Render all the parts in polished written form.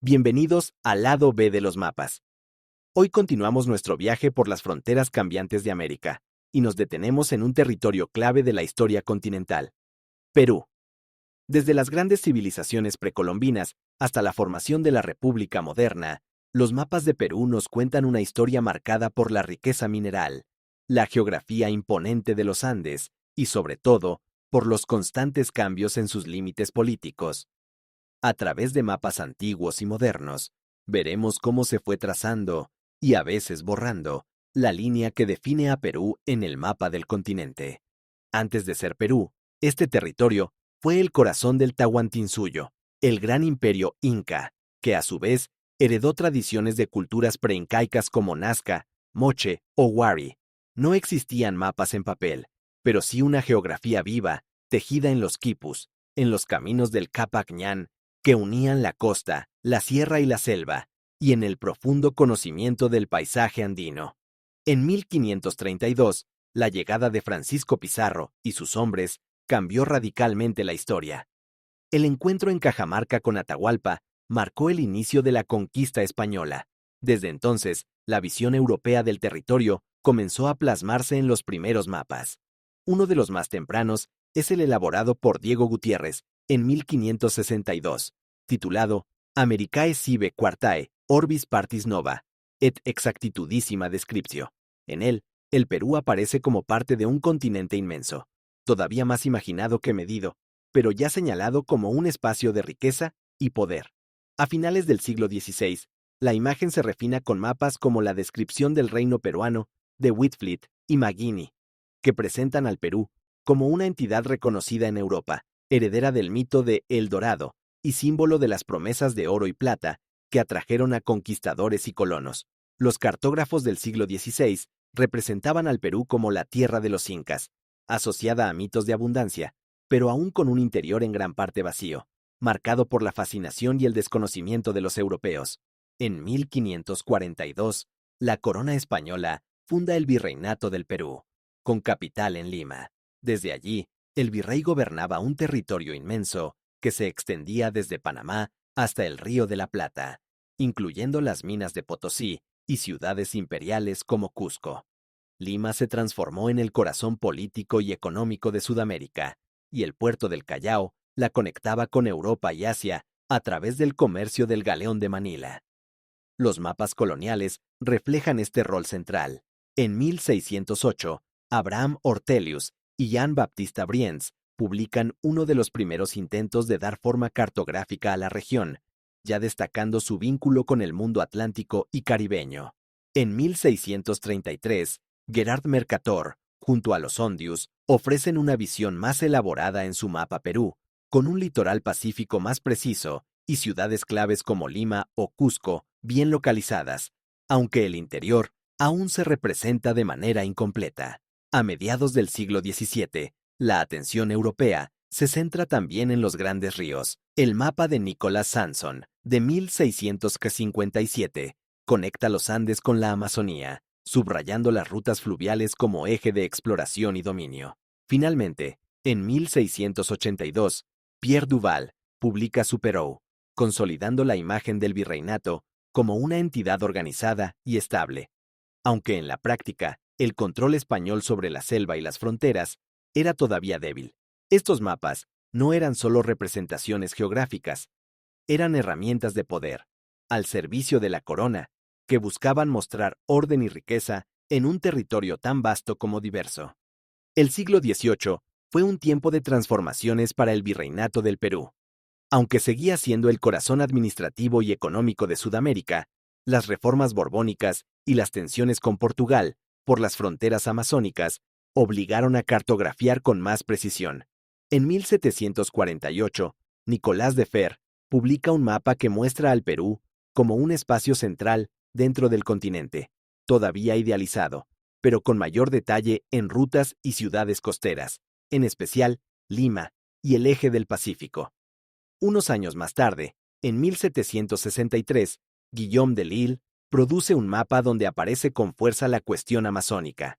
Bienvenidos al lado B de los mapas. Hoy continuamos nuestro viaje por las fronteras cambiantes de América y nos detenemos en un territorio clave de la historia continental, Perú. Desde las grandes civilizaciones precolombinas hasta la formación de la República moderna, los mapas de Perú nos cuentan una historia marcada por la riqueza mineral, la geografía imponente de los Andes y, sobre todo, por los constantes cambios en sus límites políticos. A través de mapas antiguos y modernos, veremos cómo se fue trazando, y a veces borrando, la línea que define a Perú en el mapa del continente. Antes de ser Perú, este territorio fue el corazón del Tahuantinsuyo, el gran imperio inca, que a su vez heredó tradiciones de culturas preincaicas como Nazca, Moche o Wari. No existían mapas en papel, pero sí una geografía viva, tejida en los quipus, en los caminos del Capac Ñan, que unían la costa, la sierra y la selva, y en el profundo conocimiento del paisaje andino. En 1532, la llegada de Francisco Pizarro y sus hombres cambió radicalmente la historia. El encuentro en Cajamarca con Atahualpa marcó el inicio de la conquista española. Desde entonces, la visión europea del territorio comenzó a plasmarse en los primeros mapas. Uno de los más tempranos es el elaborado por Diego Gutiérrez en 1562, titulado Americae sive quartae orbis partis nova, et exactitudissima descriptio. En él, el Perú aparece como parte de un continente inmenso, todavía más imaginado que medido, pero ya señalado como un espacio de riqueza y poder. A finales del siglo XVI, la imagen se refina con mapas como la descripción del reino peruano de Whitfleet y Maggini, que presentan al Perú como una entidad reconocida en Europa, heredera del mito de El Dorado y símbolo de las promesas de oro y plata que atrajeron a conquistadores y colonos. Los cartógrafos del siglo XVI representaban al Perú como la tierra de los incas, asociada a mitos de abundancia, pero aún con un interior en gran parte vacío, marcado por la fascinación y el desconocimiento de los europeos. En 1542, la corona española funda el Virreinato del Perú, con capital en Lima. Desde allí, el virrey gobernaba un territorio inmenso que se extendía desde Panamá hasta el Río de la Plata, incluyendo las minas de Potosí y ciudades imperiales como Cusco. Lima se transformó en el corazón político y económico de Sudamérica, y el puerto del Callao la conectaba con Europa y Asia a través del comercio del galeón de Manila. Los mapas coloniales reflejan este rol central. En 1608, Abraham Ortelius y Jean-Baptiste Briens publican uno de los primeros intentos de dar forma cartográfica a la región, ya destacando su vínculo con el mundo atlántico y caribeño. En 1633, Gerard Mercator, junto a los Hondius, ofrecen una visión más elaborada en su mapa Perú, con un litoral pacífico más preciso y ciudades claves como Lima o Cusco bien localizadas, aunque el interior aún se representa de manera incompleta. A mediados del siglo XVII, la atención europea se centra también en los grandes ríos. El mapa de Nicholas Sanson, de 1657, conecta los Andes con la Amazonía, subrayando las rutas fluviales como eje de exploración y dominio. Finalmente, en 1682, Pierre Duval publica su Perú, consolidando la imagen del virreinato como una entidad organizada y estable. Aunque en la práctica, el control español sobre la selva y las fronteras era todavía débil. Estos mapas no eran solo representaciones geográficas, eran herramientas de poder, al servicio de la corona, que buscaban mostrar orden y riqueza en un territorio tan vasto como diverso. El siglo XVIII fue un tiempo de transformaciones para el Virreinato del Perú. Aunque seguía siendo el corazón administrativo y económico de Sudamérica, las reformas borbónicas y las tensiones con Portugal por las fronteras amazónicas obligaron a cartografiar con más precisión. En 1748, Nicolás de Fer publica un mapa que muestra al Perú como un espacio central dentro del continente, todavía idealizado, pero con mayor detalle en rutas y ciudades costeras, en especial Lima y el eje del Pacífico. Unos años más tarde, en 1763, Guillaume de Lille produce un mapa donde aparece con fuerza la cuestión amazónica.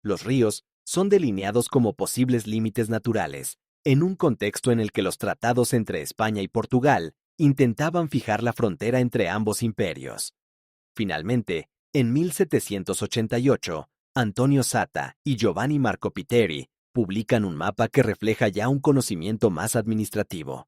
Los ríos son delineados como posibles límites naturales, en un contexto en el que los tratados entre España y Portugal intentaban fijar la frontera entre ambos imperios. Finalmente, en 1788, Antonio Sata y Giovanni Marco Piteri publican un mapa que refleja ya un conocimiento más administrativo.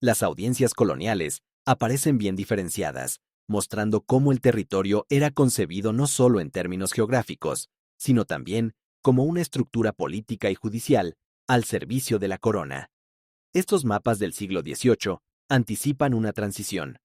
Las audiencias coloniales aparecen bien diferenciadas, mostrando cómo el territorio era concebido no solo en términos geográficos, sino también como una estructura política y judicial al servicio de la corona. Estos mapas del siglo XVIII anticipan una transición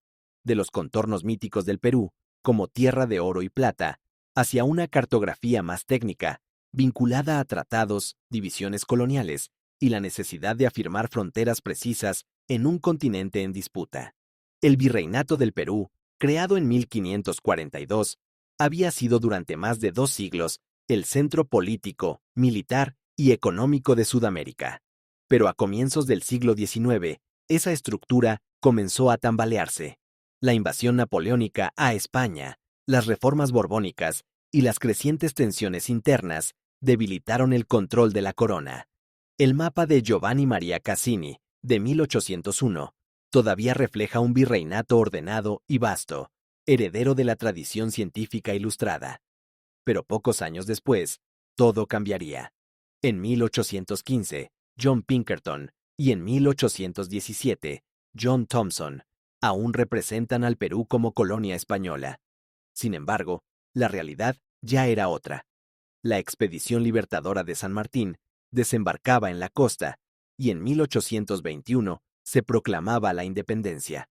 de los contornos míticos del Perú, como tierra de oro y plata, hacia una cartografía más técnica, vinculada a tratados, divisiones coloniales y la necesidad de afirmar fronteras precisas en un continente en disputa. El Virreinato del Perú, creado en 1542, había sido durante más de 2 siglos el centro político, militar y económico de Sudamérica. Pero a comienzos del siglo XIX, esa estructura comenzó a tambalearse. La invasión napoleónica a España, las reformas borbónicas y las crecientes tensiones internas debilitaron el control de la corona. El mapa de Giovanni Maria Cassini, de 1801, todavía refleja un virreinato ordenado y vasto, heredero de la tradición científica ilustrada. Pero pocos años después, todo cambiaría. En 1815, John Pinkerton y en 1817, John Thompson aún representan al Perú como colonia española. Sin embargo, la realidad ya era otra. La expedición libertadora de San Martín desembarcaba en la costa y en 1821 se proclamaba la independencia.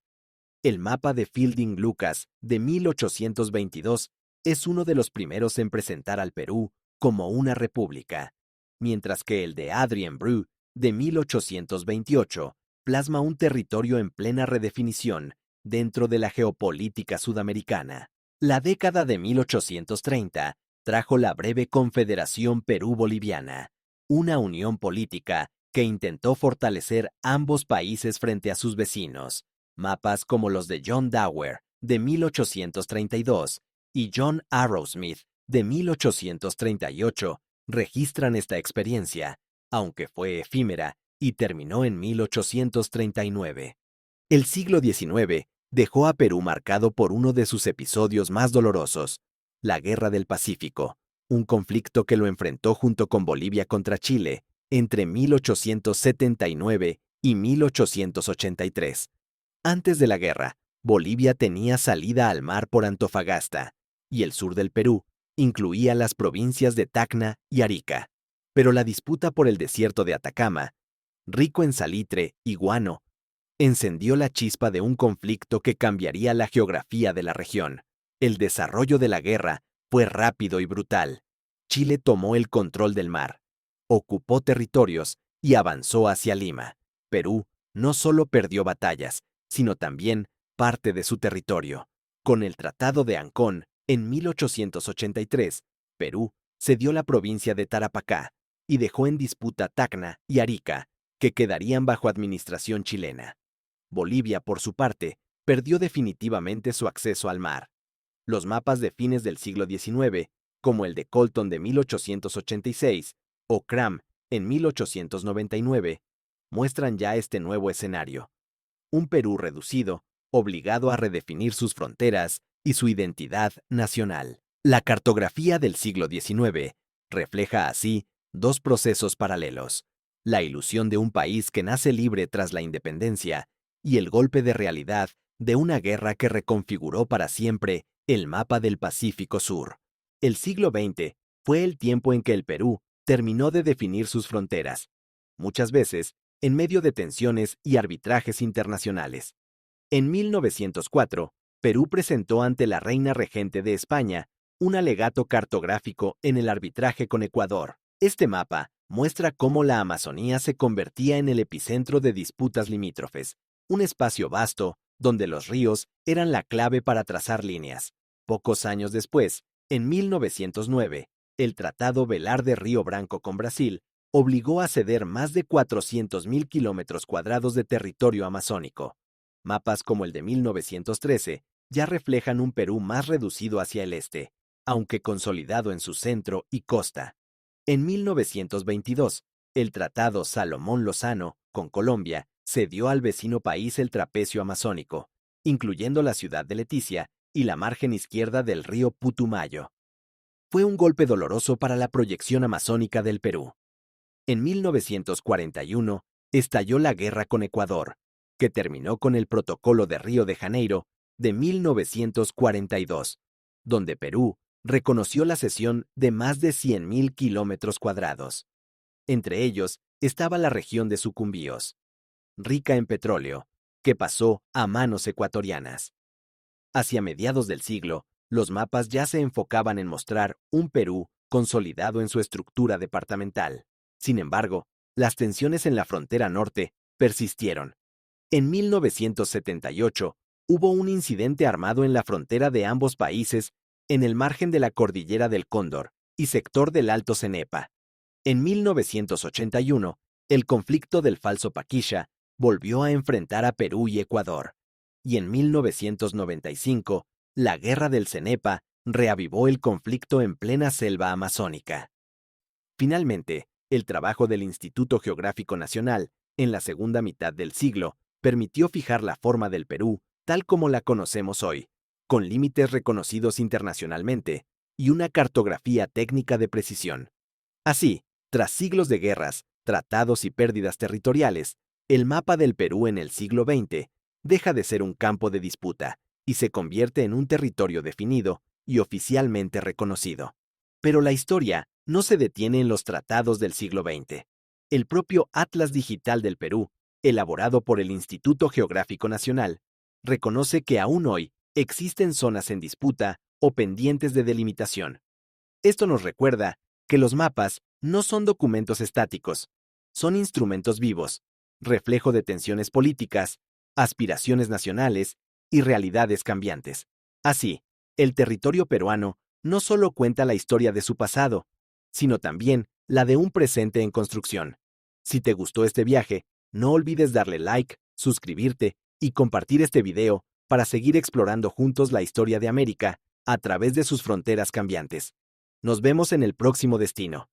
El mapa de Fielding Lucas de 1822 es uno de los primeros en presentar al Perú como una república, mientras que el de Adrien Breu de 1828 plasma un territorio en plena redefinición dentro de la geopolítica sudamericana. La década de 1830 trajo la breve Confederación Perú-Boliviana, una unión política que intentó fortalecer ambos países frente a sus vecinos. Mapas como los de John Dower de 1832 y John Arrowsmith de 1838 registran esta experiencia, aunque fue efímera y terminó en 1839. El siglo XIX dejó a Perú marcado por uno de sus episodios más dolorosos, la Guerra del Pacífico, un conflicto que lo enfrentó junto con Bolivia contra Chile entre 1879 y 1883. Antes de la guerra, Bolivia tenía salida al mar por Antofagasta, y el sur del Perú incluía las provincias de Tacna y Arica. Pero la disputa por el desierto de Atacama, rico en salitre y guano, encendió la chispa de un conflicto que cambiaría la geografía de la región. El desarrollo de la guerra fue rápido y brutal. Chile tomó el control del mar, ocupó territorios y avanzó hacia Lima. Perú no solo perdió batallas, sino también parte de su territorio. Con el Tratado de Ancón, en 1883, Perú cedió la provincia de Tarapacá y dejó en disputa Tacna y Arica, que quedarían bajo administración chilena. Bolivia, por su parte, perdió definitivamente su acceso al mar. Los mapas de fines del siglo XIX, como el de Colton de 1886 o Cram en 1899, muestran ya este nuevo escenario. Un Perú reducido, obligado a redefinir sus fronteras y su identidad nacional. La cartografía del siglo XIX refleja así dos procesos paralelos: la ilusión de un país que nace libre tras la independencia y el golpe de realidad de una guerra que reconfiguró para siempre el mapa del Pacífico Sur. El siglo XX fue el tiempo en que el Perú terminó de definir sus fronteras, muchas veces en medio de tensiones y arbitrajes internacionales. En 1904, Perú presentó ante la reina regente de España un alegato cartográfico en el arbitraje con Ecuador. Este mapa muestra cómo la Amazonía se convertía en el epicentro de disputas limítrofes, un espacio vasto donde los ríos eran la clave para trazar líneas. Pocos años después, en 1909, el Tratado Velar-de-Río Branco con Brasil obligó a ceder más de 400.000 kilómetros cuadrados de territorio amazónico. Mapas como el de 1913 ya reflejan un Perú más reducido hacia el este, aunque consolidado en su centro y costa. En 1922, el Tratado Salomón Lozano con Colombia cedió al vecino país el trapecio amazónico, incluyendo la ciudad de Leticia y la margen izquierda del río Putumayo. Fue un golpe doloroso para la proyección amazónica del Perú. En 1941 estalló la guerra con Ecuador, que terminó con el Protocolo de Río de Janeiro de 1942, donde Perú reconoció la cesión de más de 100.000 kilómetros cuadrados. Entre ellos estaba la región de Sucumbíos, rica en petróleo, que pasó a manos ecuatorianas. Hacia mediados del siglo, los mapas ya se enfocaban en mostrar un Perú consolidado en su estructura departamental. Sin embargo, las tensiones en la frontera norte persistieron. En 1978, hubo un incidente armado en la frontera de ambos países en el margen de la cordillera del Cóndor y sector del Alto Cenepa. En 1981, el conflicto del Falso Paquisha volvió a enfrentar a Perú y Ecuador. Y en 1995, la Guerra del Cenepa reavivó el conflicto en plena selva amazónica. Finalmente, el trabajo del Instituto Geográfico Nacional, en la segunda mitad del siglo, permitió fijar la forma del Perú tal como la conocemos hoy, con límites reconocidos internacionalmente y una cartografía técnica de precisión. Así, tras siglos de guerras, tratados y pérdidas territoriales, el mapa del Perú en el siglo XX deja de ser un campo de disputa y se convierte en un territorio definido y oficialmente reconocido. Pero la historia no se detiene en los tratados del siglo XX. El propio Atlas Digital del Perú, elaborado por el Instituto Geográfico Nacional, reconoce que aún hoy existen zonas en disputa o pendientes de delimitación. Esto nos recuerda que los mapas no son documentos estáticos, son instrumentos vivos, reflejo de tensiones políticas, aspiraciones nacionales y realidades cambiantes. Así, el territorio peruano no solo cuenta la historia de su pasado, sino también la de un presente en construcción. Si te gustó este viaje, no olvides darle like, suscribirte y compartir este video para seguir explorando juntos la historia de América a través de sus fronteras cambiantes. Nos vemos en el próximo destino.